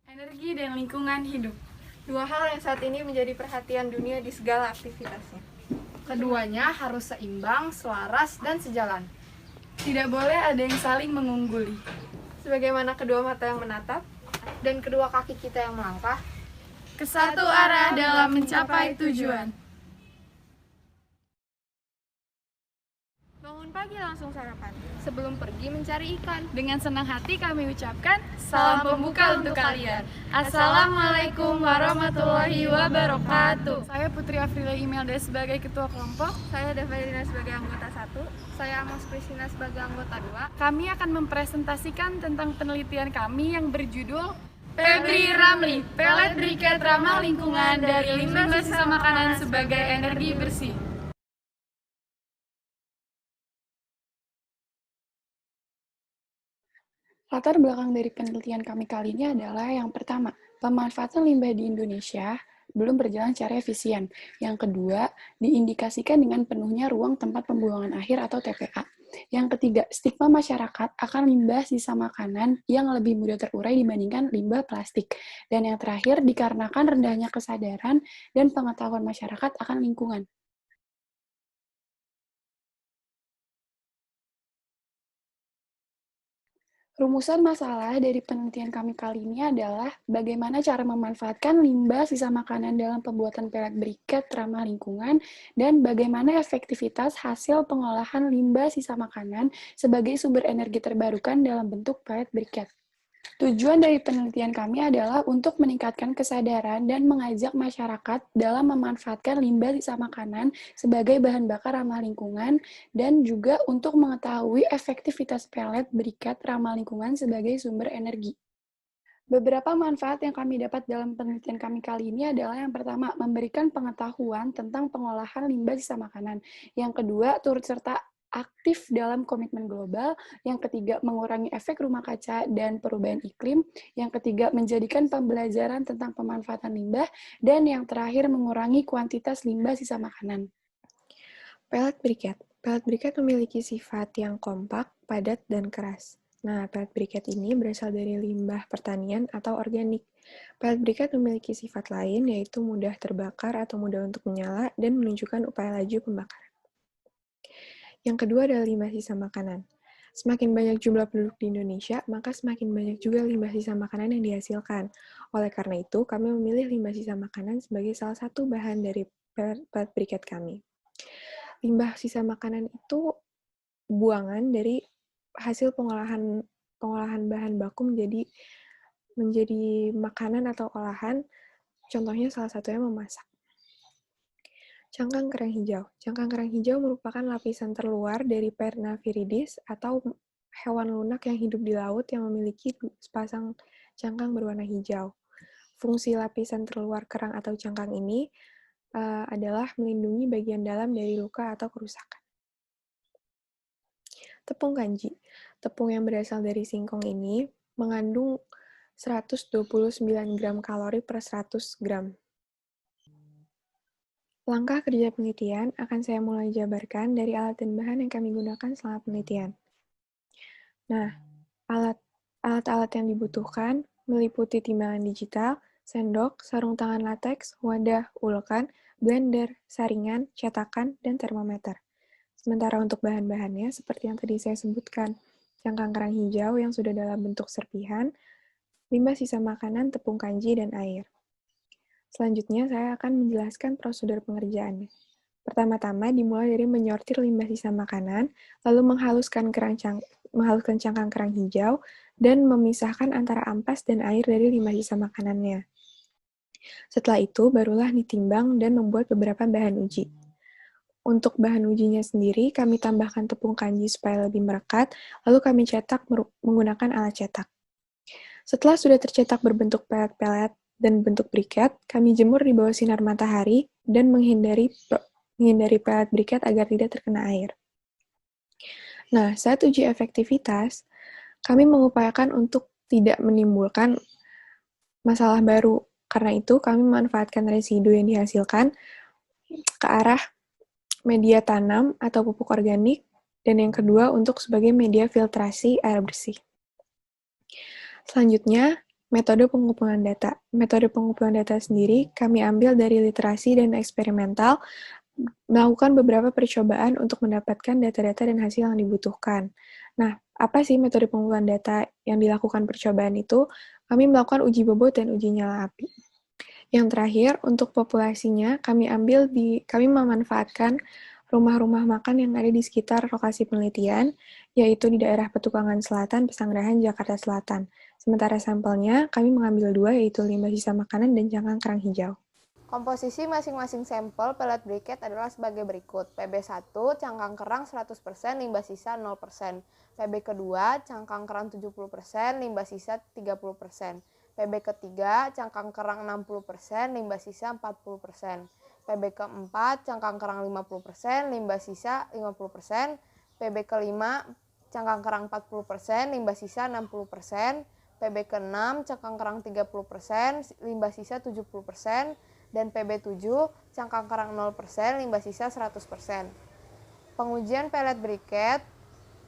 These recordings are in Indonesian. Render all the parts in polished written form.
Energi dan lingkungan hidup. Dua hal yang saat ini menjadi perhatian dunia di segala aktivitasnya. Keduanya harus seimbang, selaras, dan sejalan. Tidak boleh ada yang saling mengungguli. Sebagaimana kedua mata yang menatap Dan kedua kaki kita yang melangkah ke satu arah dalam mencapai tujuan. bangun pagi langsung sarapan. Sebelum pergi mencari ikan, dengan senang hati kami ucapkan salam pembuka untuk kalian. Assalamualaikum warahmatullahi wabarakatuh. Saya Putri Afrila Imelda sebagai ketua kelompok. Saya Davalina sebagai anggota 1. Saya Amos Priscina sebagai anggota 2. Kami akan mempresentasikan tentang penelitian kami yang berjudul Febri Ramli, pelet briket ramah lingkungan dari limbah sisa makanan sebagai energi bersih. Latar belakang dari penelitian kami kali ini adalah yang pertama, pemanfaatan limbah di Indonesia belum berjalan secara efisien. Yang kedua, diindikasikan dengan penuhnya ruang tempat pembuangan akhir atau TPA. Yang ketiga, stigma masyarakat akan limbah sisa makanan yang lebih mudah terurai dibandingkan limbah plastik. Dan yang terakhir, dikarenakan rendahnya kesadaran dan pengetahuan masyarakat akan lingkungan. Rumusan masalah dari penelitian kami kali ini adalah bagaimana cara memanfaatkan limbah sisa makanan dalam pembuatan pelet briket ramah lingkungan dan bagaimana efektivitas hasil pengolahan limbah sisa makanan sebagai sumber energi terbarukan dalam bentuk pelet briket. Tujuan dari penelitian kami adalah untuk meningkatkan kesadaran dan mengajak masyarakat dalam memanfaatkan limbah sisa makanan sebagai bahan bakar ramah lingkungan dan juga untuk mengetahui efektivitas pelet briket ramah lingkungan sebagai sumber energi. Beberapa manfaat yang kami dapat dalam penelitian kami kali ini adalah yang pertama, memberikan pengetahuan tentang pengolahan limbah sisa makanan. Yang kedua, turut serta aktif dalam komitmen global. Yang ketiga, mengurangi efek rumah kaca dan perubahan iklim. Yang ketiga, menjadikan pembelajaran tentang pemanfaatan limbah. Dan yang terakhir, mengurangi kuantitas limbah sisa makanan. Pelet briket. Pelet briket memiliki sifat yang kompak, padat, dan keras. Nah, pelet briket ini berasal dari limbah pertanian atau organik. Pelet briket memiliki sifat lain, yaitu mudah terbakar atau mudah untuk menyala dan menunjukkan upaya laju pembakaran. Yang kedua adalah limbah sisa makanan. Semakin banyak jumlah penduduk di Indonesia, maka semakin banyak juga limbah sisa makanan yang dihasilkan. Oleh karena itu, kami memilih limbah sisa makanan sebagai salah satu bahan dari pelet briket kami. Limbah sisa makanan itu buangan dari hasil pengolahan bahan baku menjadi makanan atau olahan. Contohnya salah satunya memasak. Cangkang kerang hijau. Cangkang kerang hijau merupakan lapisan terluar dari Perna viridis atau hewan lunak yang hidup di laut yang memiliki sepasang cangkang berwarna hijau. Fungsi lapisan terluar kerang atau cangkang ini adalah melindungi bagian dalam dari luka atau kerusakan. Tepung kanji. Tepung yang berasal dari singkong ini mengandung 129 gram kalori per 100 gram. Langkah kerja penelitian akan saya mulai jabarkan dari alat dan bahan yang kami gunakan selama penelitian. Nah, alat-alat yang dibutuhkan meliputi timbangan digital, sendok, sarung tangan lateks, wadah ulekan, blender, saringan, cetakan, dan termometer. Sementara untuk bahan-bahannya, seperti yang tadi saya sebutkan, cangkang kerang hijau yang sudah dalam bentuk serpihan, limbah sisa makanan, tepung kanji, dan air. Selanjutnya, saya akan menjelaskan prosedur pengerjaannya. Pertama-tama, dimulai dari menyortir limbah sisa makanan, lalu menghaluskan cangkang kerang hijau, dan memisahkan antara ampas dan air dari limbah sisa makanannya. Setelah itu, barulah ditimbang dan membuat beberapa bahan uji. Untuk bahan ujinya sendiri, kami tambahkan tepung kanji supaya lebih merekat, lalu kami cetak menggunakan alat cetak. Setelah sudah tercetak berbentuk pelet-pelet dan bentuk briket, kami jemur di bawah sinar matahari dan menghindari pelet briket agar tidak terkena air. Nah, saat uji efektivitas, kami mengupayakan untuk tidak menimbulkan masalah baru. Karena itu, kami memanfaatkan residu yang dihasilkan ke arah media tanam atau pupuk organik, dan yang kedua untuk sebagai media filtrasi air bersih. Selanjutnya, Metode pengumpulan data. Metode pengumpulan data sendiri kami ambil dari literasi dan eksperimental, melakukan beberapa percobaan untuk mendapatkan data-data dan hasil yang dibutuhkan. Nah, apa sih metode pengumpulan data yang dilakukan percobaan itu? Kami melakukan uji bobot dan uji nyala api. Yang terakhir, untuk populasinya, kami memanfaatkan rumah-rumah makan yang ada di sekitar lokasi penelitian, yaitu di daerah Petukangan Selatan, Pesanggerahan, Jakarta Selatan. Sementara sampelnya, kami mengambil 2, yaitu limbah sisa makanan dan cangkang kerang hijau. Komposisi masing-masing sampel pellet briquette adalah sebagai berikut. PB1, cangkang kerang 100%, limbah sisa 0%. PB kedua, cangkang kerang 70%, limbah sisa 30%. PB ketiga, cangkang kerang 60%, limbah sisa 40%. PB keempat, cangkang kerang 50%, limbah sisa 50%. PB kelima, cangkang kerang 40%, limbah sisa 60%. PB keenam, cangkang kerang 30%, limbah sisa 70%. Dan PB7, cangkang kerang 0%, limbah sisa 100%. Pengujian pellet briquette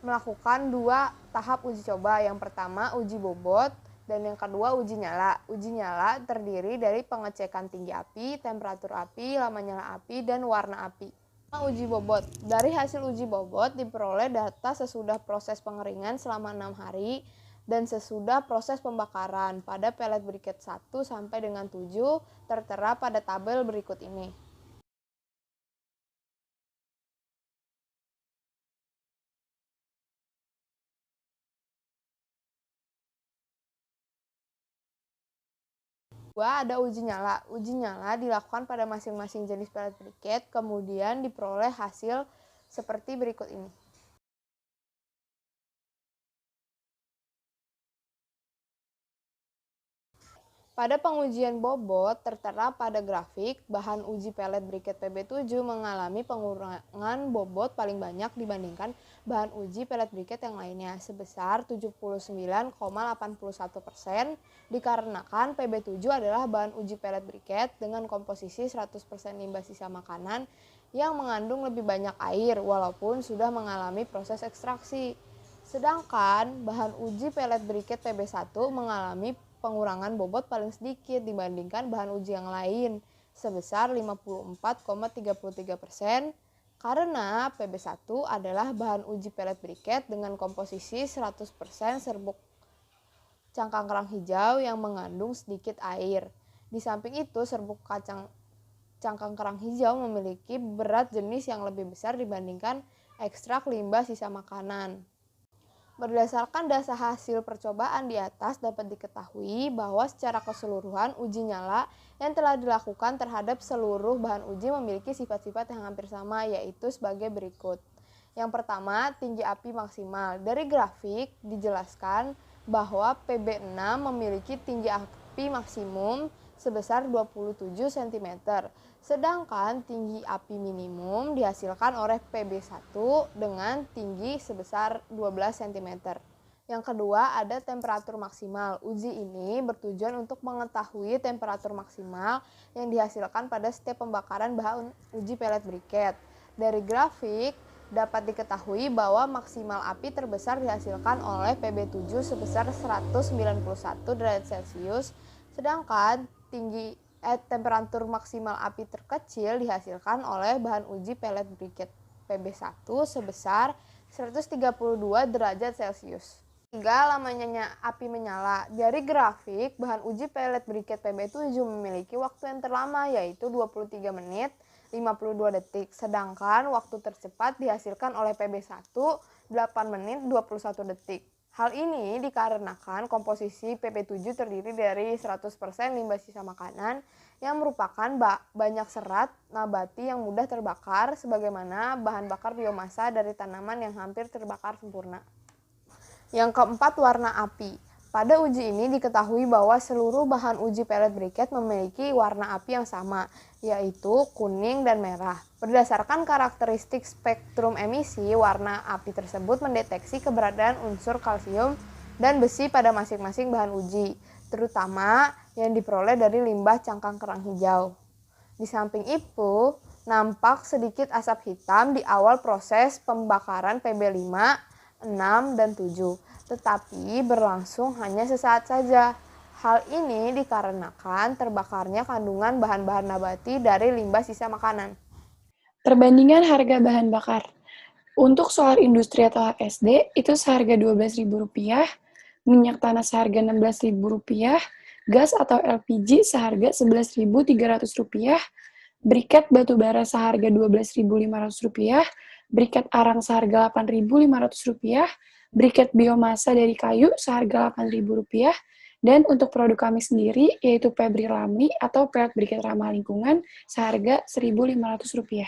melakukan 2 tahap uji coba. Yang pertama, uji bobot, dan yang kedua, uji nyala. Uji nyala terdiri dari pengecekan tinggi api, temperatur api, lama nyala api, dan warna api. Uji bobot. Dari hasil uji bobot diperoleh data sesudah proses pengeringan selama 6 hari dan sesudah proses pembakaran pada pellet briquette 1 sampai dengan 7 tertera pada tabel berikut ini. Ada uji nyala. Uji nyala dilakukan pada masing-masing jenis pellet briquette, kemudian diperoleh hasil seperti berikut ini. Pada pengujian bobot tertera pada grafik, bahan uji pellet briquette PB7 mengalami pengurangan bobot paling banyak dibandingkan bahan uji pellet briquette yang lainnya sebesar 79,81%, dikarenakan PB7 adalah bahan uji pellet briquette dengan komposisi 100% limbah sisa makanan yang mengandung lebih banyak air walaupun sudah mengalami proses ekstraksi. Sedangkan bahan uji pellet briquette PB1 mengalami pengurangan bobot paling sedikit dibandingkan bahan uji yang lain sebesar 54,33% karena PB1 adalah bahan uji pellet briquette dengan komposisi 100% serbuk cangkang kerang hijau yang mengandung sedikit air. Di samping itu, serbuk cangkang kerang hijau memiliki berat jenis yang lebih besar dibandingkan ekstrak limbah sisa makanan. Berdasarkan data hasil percobaan di atas dapat diketahui bahwa secara keseluruhan uji nyala yang telah dilakukan terhadap seluruh bahan uji memiliki sifat-sifat yang hampir sama, yaitu sebagai berikut. Yang pertama, tinggi api maksimal. Dari grafik dijelaskan bahwa PB6 memiliki tinggi api maksimum sebesar 27 cm. Sedangkan tinggi api minimum dihasilkan oleh PB1 dengan tinggi sebesar 12 cm. Yang kedua, ada temperatur maksimal. Uji ini bertujuan untuk mengetahui temperatur maksimal yang dihasilkan pada setiap pembakaran bahan uji pellet briquette. Dari grafik dapat diketahui bahwa maksimal api terbesar dihasilkan oleh PB7 sebesar 191 derajat Celcius, sedangkan temperatur maksimal api terkecil dihasilkan oleh bahan uji pellet briquette PB1 sebesar 132 derajat Celcius. 3. Lamanya api menyala. Dari grafik, bahan uji pellet briquette PB7 memiliki waktu yang terlama yaitu 23 menit 52 detik, sedangkan waktu tercepat dihasilkan oleh PB1 8 menit 21 detik. Hal ini dikarenakan komposisi PP7 terdiri dari 100% limbah sisa makanan yang merupakan banyak serat nabati yang mudah terbakar sebagaimana bahan bakar biomasa dari tanaman yang hampir terbakar sempurna. Yang keempat, warna api. Pada uji ini diketahui bahwa seluruh bahan uji pellet briquette memiliki warna api yang sama, yaitu kuning dan merah. Berdasarkan karakteristik spektrum emisi, warna api tersebut mendeteksi keberadaan unsur kalsium dan besi pada masing-masing bahan uji, terutama yang diperoleh dari limbah cangkang kerang hijau. Di samping itu, nampak sedikit asap hitam di awal proses pembakaran PB5, 6, dan 7. Tetapi berlangsung hanya sesaat saja. Hal ini dikarenakan terbakarnya kandungan bahan-bahan nabati dari limbah sisa makanan. Perbandingan harga bahan bakar. Untuk solar industri atau HSD itu seharga Rp12.000, minyak tanah seharga Rp16.000, gas atau LPG seharga Rp11.300, briket batu bara seharga Rp12.500, briket arang seharga Rp8.500, briket biomasa dari kayu seharga Rp8.000, dan untuk produk kami sendiri yaitu Febri Lamli atau pelet briket ramah lingkungan seharga Rp1.500.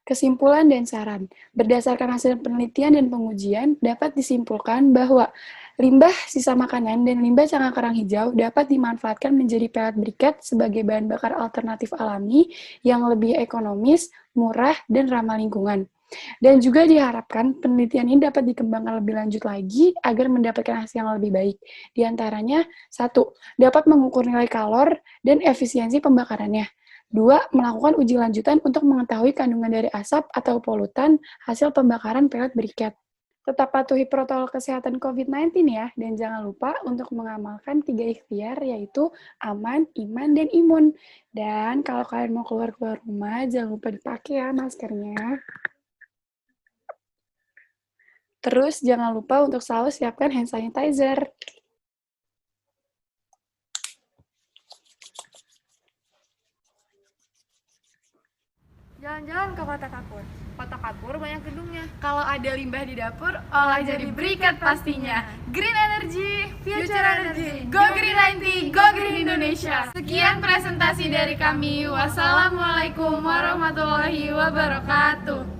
Kesimpulan dan saran. Berdasarkan hasil penelitian dan pengujian, dapat disimpulkan bahwa limbah sisa makanan dan limbah cangkang kerang hijau dapat dimanfaatkan menjadi pelet briket sebagai bahan bakar alternatif alami yang lebih ekonomis, murah, dan ramah lingkungan. Dan juga diharapkan penelitian ini dapat dikembangkan lebih lanjut lagi agar mendapatkan hasil yang lebih baik. Di antaranya, 1. Dapat mengukur nilai kalor dan efisiensi pembakarannya. 2. Melakukan uji lanjutan untuk mengetahui kandungan dari asap atau polutan hasil pembakaran pelet briket. Tetap patuhi protokol kesehatan COVID-19 ya, dan jangan lupa untuk mengamalkan 3 ikhtiar yaitu aman, iman, dan imun. Dan kalau kalian mau keluar rumah, jangan lupa dipakai ya maskernya. Terus jangan lupa untuk selalu siapkan hand sanitizer. Jalan-jalan ke Kota Kapur. Kota Kapur banyak gedungnya. Kalau ada limbah di dapur, olah jadi briket pastinya. Green Energy, Future Energy, Go Green 90, Go Green Indonesia. Sekian presentasi dari kami. Wassalamualaikum warahmatullahi wabarakatuh.